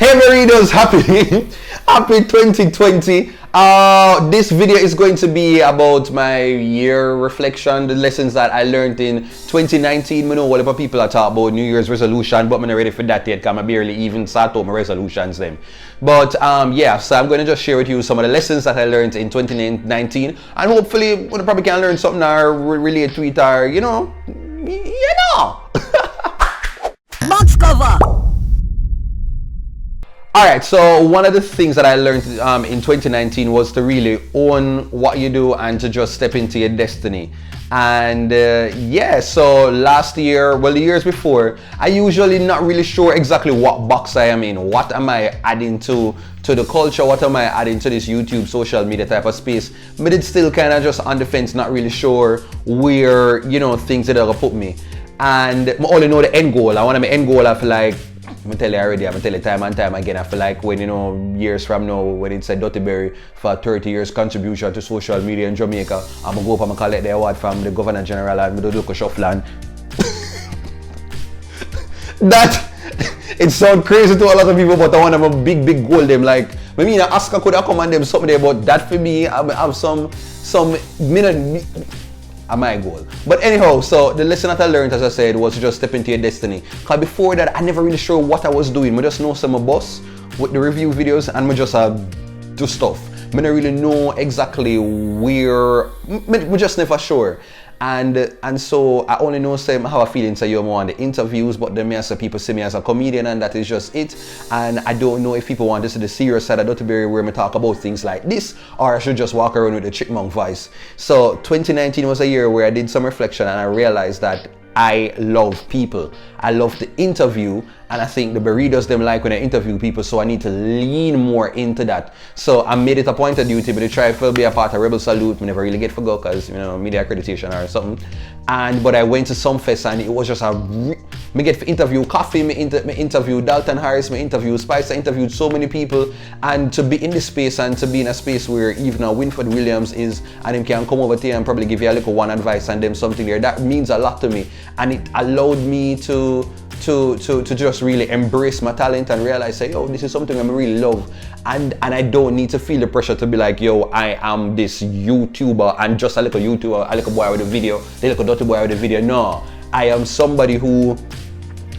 Hey Marinos, happy 2020. This video is going to be about my year reflection, the lessons that I learned in 2019. I know what people are talking about New Year's resolution, but I'm not ready for that yet because I barely even start out my resolutions them. But yeah, so I'm going to just share with you some of the lessons that I learned in 2019, and hopefully we probably can learn something or relate to it, or you know. Box cover. Alright, so one of the things that I learned in 2019 was to really own what you do and to just step into your destiny. And yeah, so last year, well, the years before, I usually not really sure exactly what box I am in. What am I adding to the culture? What am I adding to this YouTube, social media type of space? But it's still kind of just on the fence, not really sure where, you know, things that are going to put me. And I only know the end goal. I want my end goal of like, I'm tell you already, I'm tell you time and time again. I feel like when, you know, years from now, when it's a Duttyberry for 30 years contribution to social media in Jamaica, I'm gonna go up and collect the award from the Governor General and do local shuffle. That it sounds crazy to a lot of people, but I want to have a big goal. Them like, I mean, Oscar could have command them something about that for me. I have some minute. My goal. But anyhow, so the lesson that I learned, as I said, was to just step into your destiny. Because before that, I never really sure what I was doing. I just know some of boss with the review videos and I just do stuff. I don't really know exactly where, I just never sure. And so I only know how I feel inside you more on the interviews, but then people see me as a comedian and that is just it. And I don't know if people want to see the serious side of Duttyberry where I talk about things like this, or I should just walk around with a chipmunk voice. So 2019 was a year where I did some reflection and I realized that I love people. I love to interview, and I think the burritos them like when I interview people, so I need to lean more into that. So I made it a point of duty, but I try to be a part of Rebel Salute. I never really get for go because, you know, media accreditation or something. But I went to some fest and it was just me get for interview Coffee, me interview Dalton Harris, me interview Spice, I interviewed so many people, and to be in this space and to be in a space where even Winford Williams is, and him can come over to you and probably give you a little one advice and them something there, that means a lot to me, and it allowed me to just really embrace my talent and realize, say, yo, this is something I really love, and I don't need to feel the pressure to be like, yo, I am this YouTuber and just a little YouTuber, a little boy with a video, a little dirty boy with a video. No, I am somebody who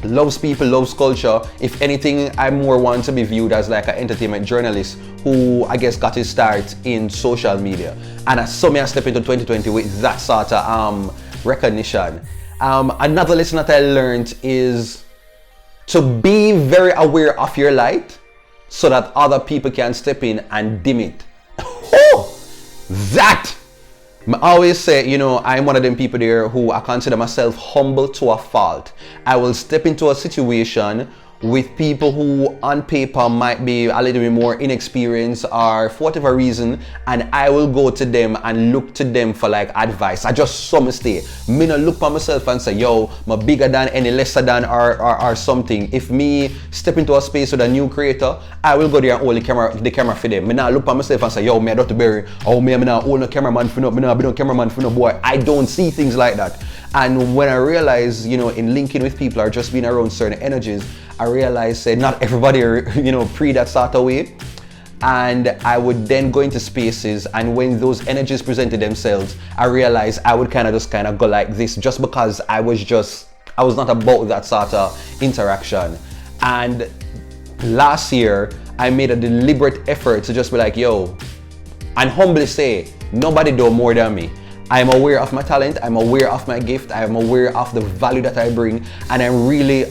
loves people, loves culture. If anything, I more want to be viewed as like an entertainment journalist who I guess got his start in social media. And I saw me I step into 2020 with that sort of recognition. Another lesson that I learned is to be very aware of your light so that other people can step in and dim it. Oh, that! I always say, you know, I'm one of them people there who I consider myself humble to a fault. I will step into a situation with people who on paper might be a little bit more inexperienced or for whatever reason, and I will go to them and look to them for like advice. I just some mistake. Me not look for myself and say, yo, I'm bigger than, any lesser than or something. If me step into a space with a new creator, I will go there and hold the camera for them. Me not look for myself and say, yo, me a Duttyberry, or me not hold no cameraman for no, me not be no cameraman for no boy. I don't see things like that. And when I realize, you know, in linking with people or just being around certain energies, I realized not everybody are, you know, that sort of way. And I would then go into spaces, and when those energies presented themselves, I realized I would kind of go like this just because I was not about that sort of interaction. And last year, I made a deliberate effort to just be like, yo, and humbly say, nobody do more than me. I'm aware of my talent, I'm aware of my gift, I'm aware of the value that I bring, and I really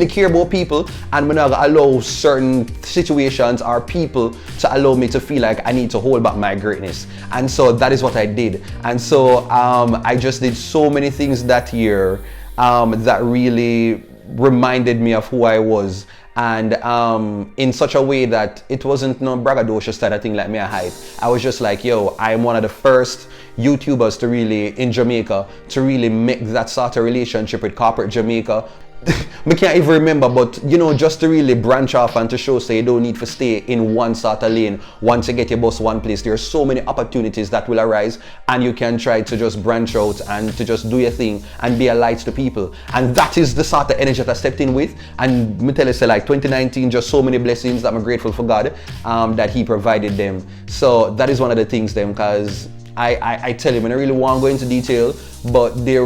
care about people, and I'm not gonna allow certain situations or people to allow me to feel like I need to hold back my greatness. And so that is what I did. And so I just did so many things that year that really reminded me of who I was. And in such a way that it wasn't no braggadocious kind of thing like me a hype. I was just like, yo, I'm one of the first YouTubers to really, in Jamaica, to really make that sort of relationship with corporate Jamaica. I can't even remember, but you know, just to really branch off and to show so you don't need to stay in one sort of lane once you get your bus one place. There are so many opportunities that will arise, and you can try to just branch out and to just do your thing and be a light to people. And that is the sort of energy that I stepped in with. And me tell you, say, like 2019, just so many blessings that I'm grateful for God that He provided them. So that is one of the things them, because I tell you, I don't really want to go into detail, but there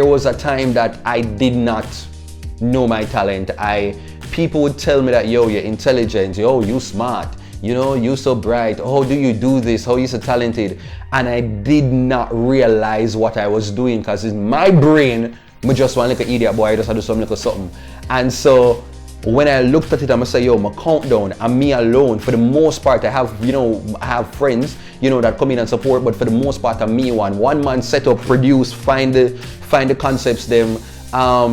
was a time that I did not know my talent. People would tell me that, yo, you're intelligent, yo, you smart, you know, you so bright, how do you do this, how you so talented? And I did not realize what I was doing, because in my brain, I just want like an idiot boy, I just had to do something. And so when I looked at it, I'm gonna say, yo, my countdown, and me alone, for the most part, I have friends, you know, that come in and support, but for the most part, I'm me one man set up, produce, find the concepts, them,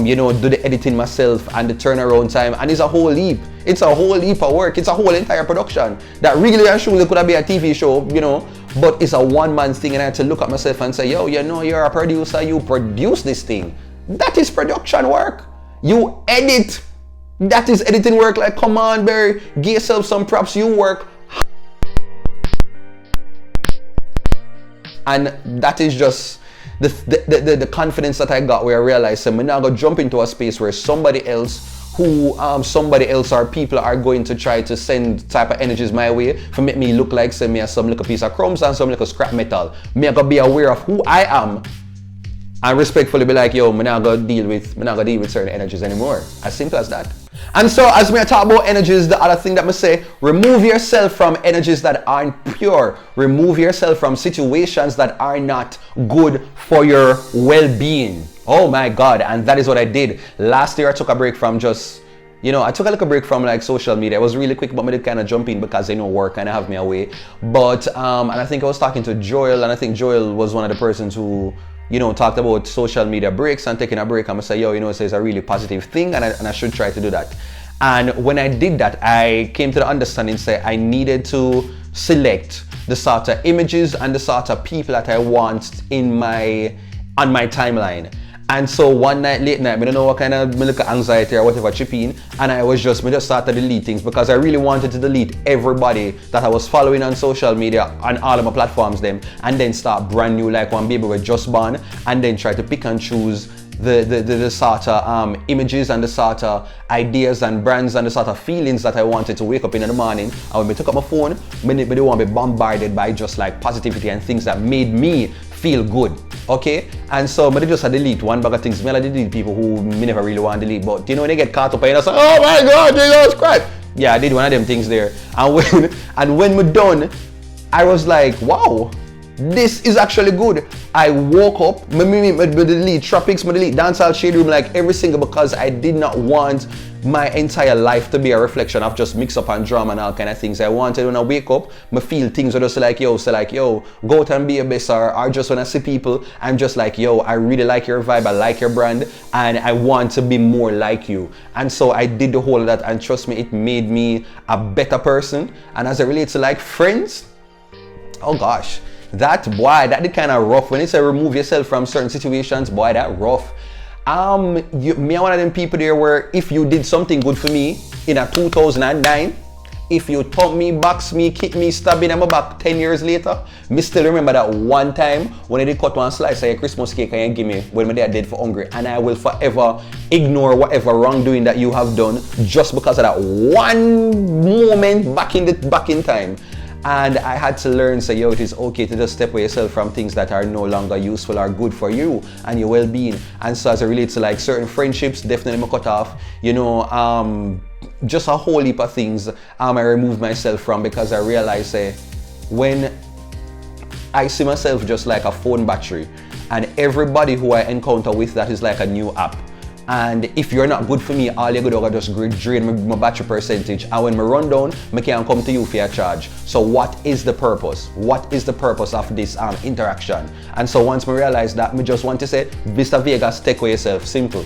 you know, do the editing myself and the turnaround time, and it's a whole heap. It's a whole heap of work. It's a whole entire production that really and truly could have been a TV show, you know, but it's a one-man thing, and I had to look at myself and say, yo, you know, you're a producer, you produce this thing. That is production work. You edit. That is editing work. Like, come on, Barry, give yourself some props. You work. And that is just the confidence that I got, where I realized I'm now going to jump into a space where somebody else or people are going to try to send type of energies my way for make me look like send me some little piece of crumbs and some little scrap metal. Me I gotta be aware of who I am and respectfully be like, yo, I'm not gonna deal with certain energies anymore. As simple as that. And so as we talk about energies, the other thing that I say, remove yourself from energies that aren't pure. Remove yourself from situations that are not good for your well-being. Oh my God. And that is what I did. Last year I took a break from just, you know, I took a little break from like social media. It was really quick, but I did kind of jump in because I know work kind of have me away. But, and I think I was talking to Joel, and I think Joel was one of the persons who, you know, talked about social media breaks and taking a break. I'm gonna say, yo, you know, it's a really positive thing, and I should try to do that. And when I did that, I came to the understanding, say, I needed to select the sort of images and the sort of people that I want on my timeline. And so one night, late night, I don't know what kind of little anxiety or whatever chip in, and I just started to delete things, because I really wanted to delete everybody that I was following on social media on all of my platforms them, and then start brand new like one baby was just born, and then try to pick and choose the sort of images and the sort of ideas and brands and the sort of feelings that I wanted to wake up in the morning. And when I took up my phone, I didn't want to be bombarded by just like positivity and things that made me feel good. Okay, and so I just delete one bag of things. I delete people who me never really want to delete, but you know, when they get caught up and I say, oh my God, Jesus Christ. Yeah, I did one of them things there. And when we're done, I was like, wow, this is actually good. I woke up, I delete tropics, I delete dancehall shade room, like every single, because I did not want my entire life to be a reflection of just mix up and drama and all kind of things. I wanted when I wake up, I feel things are just like, yo, go out and be a best, or just when I see people, I'm just like, yo, I really like your vibe, I like your brand, and I want to be more like you. And so I did the whole of that, and trust me, it made me a better person. And as it relates to like friends, oh gosh, that did kind of rough. When you say remove yourself from certain situations, boy, that rough. Me are one of them people there where if you did something good for me in a 2009, if you thump me, box me, kick me, stab me in my back 10 years later, me still remember that one time when I did cut one slice of your Christmas cake and you give me when my dad did for hungry, and I will forever ignore whatever wrongdoing that you have done just because of that one moment back in time. And I had to learn, say, yo, it is okay to just step away yourself from things that are no longer useful or good for you and your well-being. And so as it relates to like certain friendships, definitely cut off, you know, just a whole heap of things I removed myself from, because I realized, say, when I see myself just like a phone battery, and everybody who I encounter with that is like a new app. And if you're not good for me, all you're going to just drain my battery percentage. And when I run down, I can't come to you for a charge. So what is the purpose? What is the purpose of this interaction? And so once I realize that, I just want to say, Vista Vegas, take away yourself. Simple.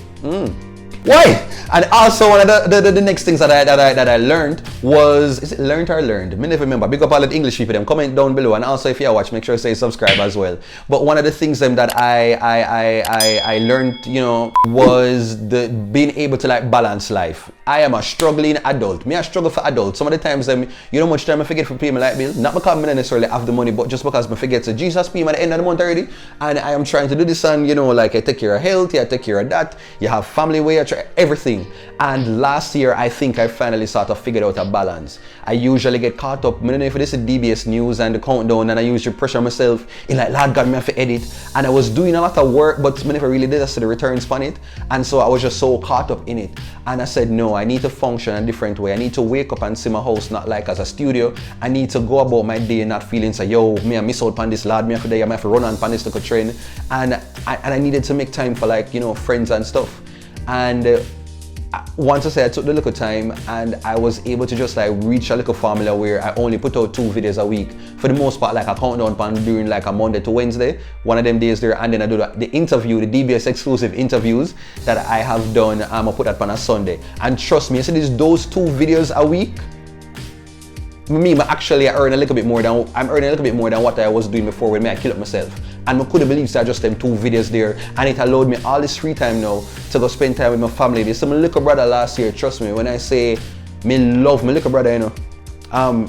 Why? And also one of the next things that I learned was, is it learned or learned? I never remember. Big up all the English people, them comment down below, and also if you watch, make sure to say subscribe as well. But one of the things that I learned, you know, was the being able to like balance life. I am a struggling adult. Me I struggle for adults. Some of the times you know much time I forget for paying my light bill. Not because I don't necessarily have the money, but just because I forget to Jesus pay me at the end of the month already. And I am trying to do this, and you know, like I take care of health, I take care of that. You have family way, I try everything. And last year I think I finally sort of figured out a balance. I usually get caught up, I don't know if this is DBS news and the countdown, and I usually pressure myself in like, Lord God, me have to edit. And I was doing a lot of work, but I never really did I see the returns on it. And so I was just so caught up in it. And I said, no, I need to function a different way. I need to wake up and see my house not like as a studio. I need to go about my day not feeling say, yo, me I miss out on this, Lord, me I have to run on this little train. And I needed to make time for like, you know, friends and stuff. And once I say I took the little time, and I was able to just like reach a little formula where I only put out 2 videos a week. For the most part, like I count down pan during like a Monday to Wednesday, one of them days there, and then I do the interview, the DBS exclusive interviews that I have done. I put that on a Sunday. And trust me, I said those 2 videos a week. Me, actually, I'm earning a little bit more than what I was doing before when I killed myself. And I couldn't believe that just them 2 videos there, and it allowed me all this free time now to go spend time with my family. There's some little brother last year, trust me, when I say me love my little brother, you know.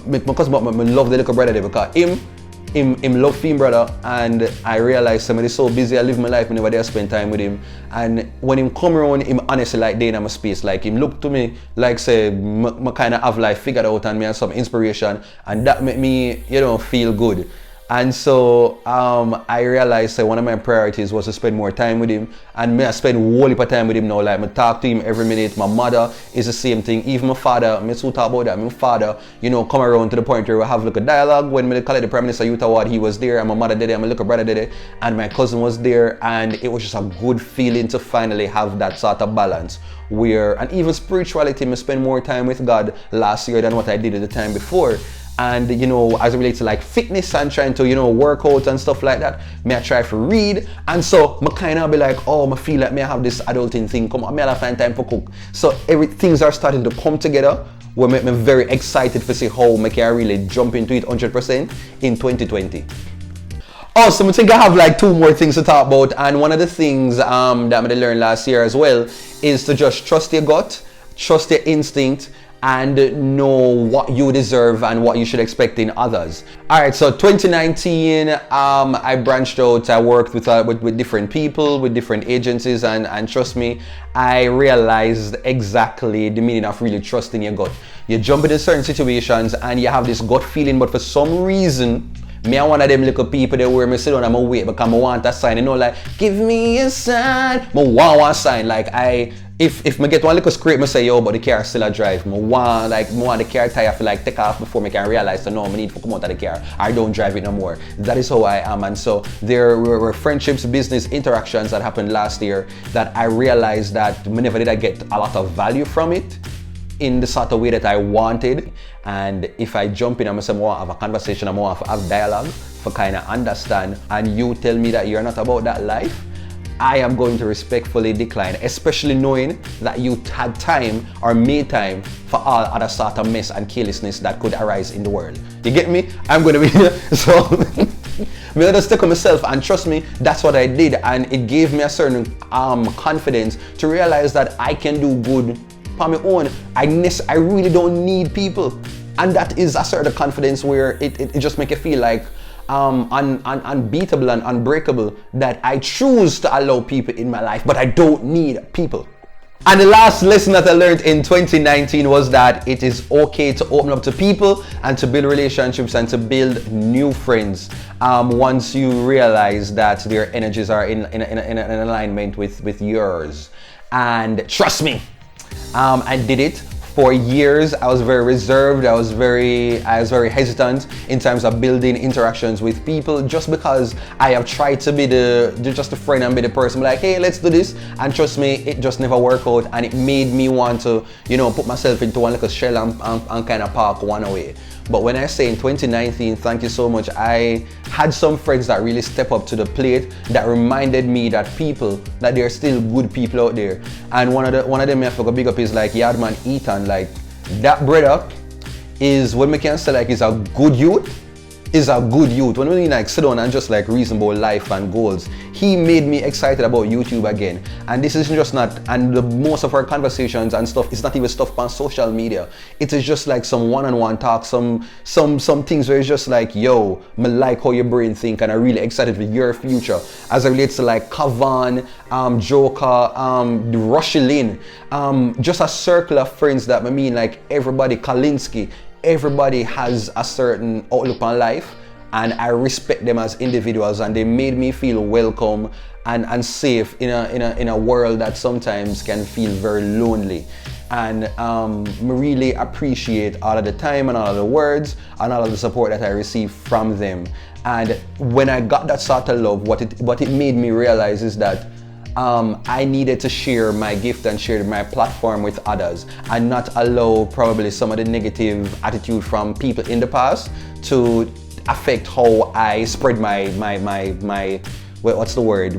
Because I love the little brother there, because him love him brother, and I realized somebody so busy I live my life, I never dare spend time with him. And when him come around, him honestly like day in my space, like him look to me like say I kind of have life figured out and me have some inspiration, and that made me, you know, feel good. And so I realized that one of my priorities was to spend more time with him, and I spend a whole heap of time with him now. Like I talk to him every minute. My mother is the same thing. Even my father, I still talk about that. My father, you know, come around to the point where we have like a dialogue. When we call it the Prime Minister Youth Award, he was there, and my mother did it, and my little brother did it, and my cousin was there, and it was just a good feeling to finally have that sort of balance. Where, and even spirituality, I spend more time with God last year than what I did at the time before. And you know, as it relates to like fitness and trying to, you know, work out and stuff like that, I try to read. And so I kind of be like, oh, I feel like I have this adulting thing come on, I find time for cook. So things are starting to come together, where I'm very excited to see how I can really jump into it 100% in 2020. Awesome, I think I have like 2 more things to talk about, and one of the things that I learned last year as well is to just trust your gut, trust your instinct, and know what you deserve and what you should expect in others. Alright, so 2019, I branched out, I worked with different people, with different agencies, and trust me, I realized exactly the meaning of really trusting your gut. You jump into certain situations and you have this gut feeling, but for some reason, me are one of them little people that where me sit down and I wait because I want a sign, you know, like, give me a sign. I want one sign, like if me get one little scrape, me say, yo, but the car still a drive. I want the car tire to like take off before me can realize that no, I need to come out of the car. I don't drive it no more. That is how I am. And so there were friendships, business interactions that happened last year that I realized that whenever did I get a lot of value from it in the sort of way that I wanted. And if I jump in and say I want to have a conversation, I want to have dialogue for kind of understand, and you tell me that you're not about that life, I am going to respectfully decline, especially knowing that you had time or made time for all other sort of mess and carelessness that could arise in the world. You get me? I'm going to be so I'm going to stick with myself, and trust me, that's what I did, and it gave me a certain confidence to realize that I can do good on my own. I really don't need people, and that is a certain confidence where it just make you feel like unbeatable and unbreakable, that I choose to allow people in my life, but I don't need people. And the last lesson that I learned in 2019 was that it is okay to open up to people and to build relationships and to build new friends once you realize that their energies are in alignment with yours. And trust me, I did it. For years, I was very reserved. I was very hesitant in terms of building interactions with people, just because I have tried to be just a friend and be the person like, hey, let's do this. And trust me, it just never worked out, and it made me want to, you know, put myself into one little shell and kind of park one away. But when I say in 2019, thank you so much, I had some friends that really step up to the plate that reminded me that there are still good people out there. And one of them I forgot big up is like Yardman Ethan. Like that brother is what we can say like is a good youth. When we like sit down and just like reason about life and goals, he made me excited about YouTube again. And this is just not, and most of our conversations and stuff, it's not even stuff on social media. It is just like some one-on-one talk, some things where it's just like, yo, me like how your brain think, and I'm really excited for your future as it relates to like Kavan, Joker, Rushlin, just a circle of friends that I mean like everybody, Kalinsky. Everybody has a certain outlook on life, and I respect them as individuals, and they made me feel welcome and safe in a world that sometimes can feel very lonely. And really appreciate all of the time and all of the words and all of the support that I received from them. And when I got that sort of love, what it made me realize is that I needed to share my gift and share my platform with others, and not allow probably some of the negative attitude from people in the past to affect how I spread my what's the word,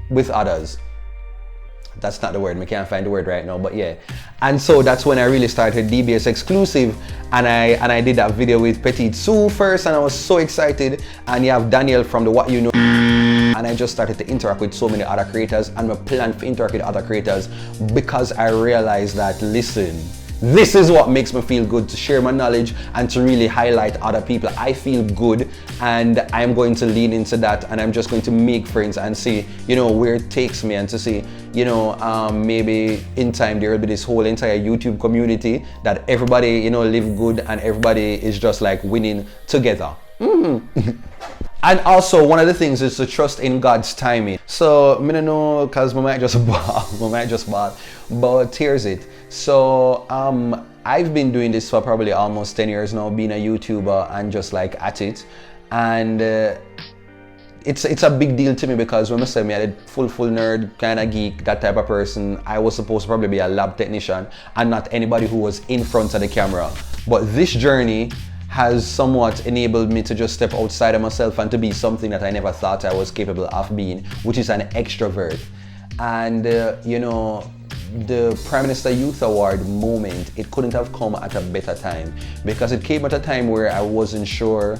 with others. That's not the word, I can't find the word right now, but yeah. And so that's when I really started DBS Exclusive, and I did that video with Petit Sue first, and I was so excited. And you have Daniel from the What You Know, and I just started to interact with so many other creators, and my plan to interact with other creators because I realized that, listen, this is what makes me feel good, to share my knowledge and to really highlight other people. I feel good, and I'm going to lean into that, and I'm just going to make friends and see, you know, where it takes me, and to see, you know, maybe in time there will be this whole entire YouTube community that everybody, you know, live good and everybody is just like winning together. And also, one of the things is to trust in God's timing. So, I don't know, because I might just ball, but here's it. So, I've been doing this for probably almost 10 years now, being a YouTuber and just like at it. And it's a big deal to me, because when I say me, I'm a full nerd, kind of geek, that type of person. I was supposed to probably be a lab technician and not anybody who was in front of the camera. But this journey has somewhat enabled me to just step outside of myself and to be something that I never thought I was capable of being, which is an extrovert. And you know, the Prime Minister Youth Award moment, it couldn't have come at a better time, because it came at a time where I wasn't sure.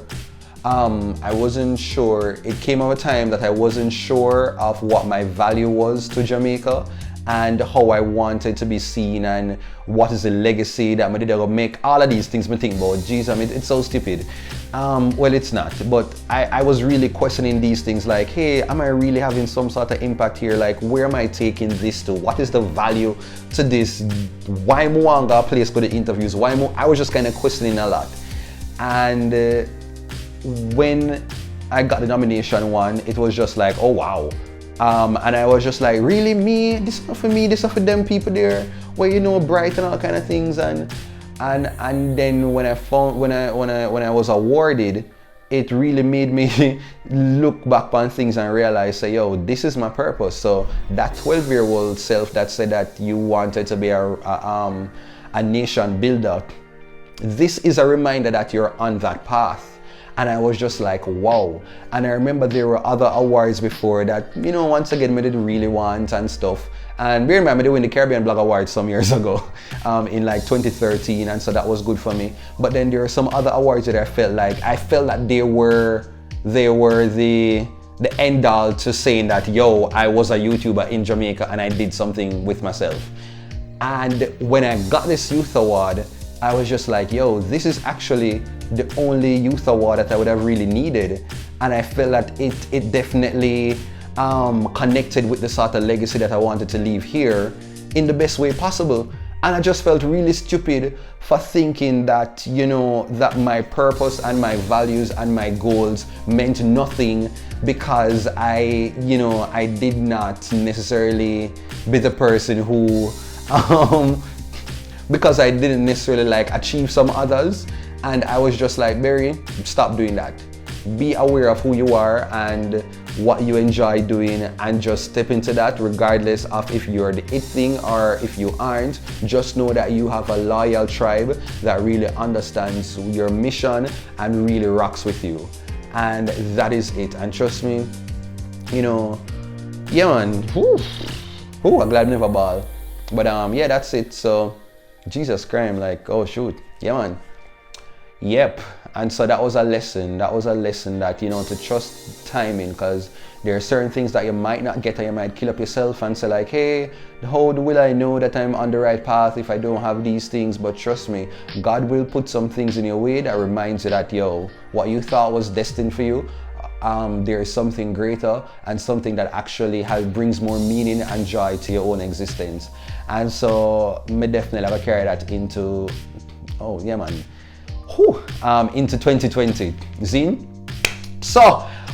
It came at a time that I wasn't sure of what my value was to Jamaica, and how I wanted to be seen, and what is the legacy that I did make. All of these things I think about. Geez, I mean, it's so stupid. Well, it's not, but I was really questioning these things, like, hey, am I really having some sort of impact here? Like, where am I taking this to? What is the value to this? Why Mwanga place for the interviews? I was just kind of questioning a lot. And when I got the nomination one, it was just like, oh wow. And I was just like, really, me? This is not for me, this is not for them people there, where, you know, bright and all kind of things. And then when I was awarded, it really made me look back on things and realize, say, yo, this is my purpose. So that 12-year-old self that said that you wanted to be a nation builder, this is a reminder that you're on that path. And I was just like, wow. And I remember there were other awards before that, you know, once again, I didn't really want and stuff. And bear in mind, I did win the Caribbean Blog Awards some years ago, in like 2013, and so that was good for me. But then there were some other awards that I felt that they were the end all to saying that, yo, I was a YouTuber in Jamaica and I did something with myself. And when I got this youth award, I was just like, yo, this is actually the only youth award that I would have really needed. And I felt that it definitely connected with the sort of legacy that I wanted to leave here in the best way possible. And I just felt really stupid for thinking that, you know, that my purpose and my values and my goals meant nothing because I did not necessarily be the person who because I didn't necessarily like achieve some others. And I was just like, Barry, stop doing that. Be aware of who you are and what you enjoy doing, and just step into that regardless of if you're the it thing or if you aren't. Just know that you have a loyal tribe that really understands your mission and really rocks with you. And that is it. And trust me, you know, yeah man, I'm glad I never ball. But yeah, that's it. So Jesus Christ, like, oh shoot, yeah man. Yep. And so that was a lesson. That was a lesson that, you know, to trust timing, because there are certain things that you might not get and you might kill up yourself and say like, hey, how will I know that I'm on the right path if I don't have these things? But trust me, God will put some things in your way that reminds you that, yo, what you thought was destined for you, there is something greater and something that actually brings more meaning and joy to your own existence. And so me definitely have to carry that into, oh yeah man, into 2020. Zine? So,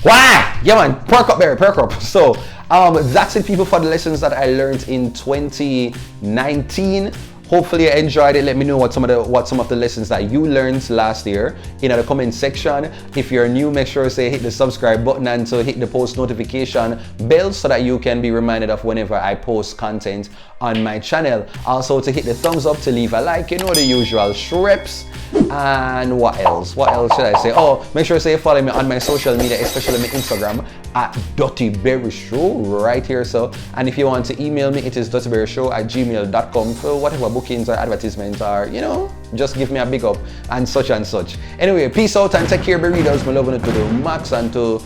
wow! Yeah man, perk up, Barry, perk up. So, that's it people for the lessons that I learned in 2019. Hopefully you enjoyed it. Let me know what some of the lessons that you learned last year in the comment section. If you're new, make sure to hit the subscribe button and to hit the post notification bell so that you can be reminded of whenever I post content on my channel. Also to hit the thumbs up, to leave a like, you know the usual shreps. And what else? What else should I say? Oh, make sure to follow me on my social media, especially my Instagram at DuttyBerryshow right here. So, and if you want to email me, it is DuttyBerryShow@gmail.com for whatever bookings or advertisements are, you know, just give me a big up and such and such. Anyway, peace out and take care, readers. My love to the max and to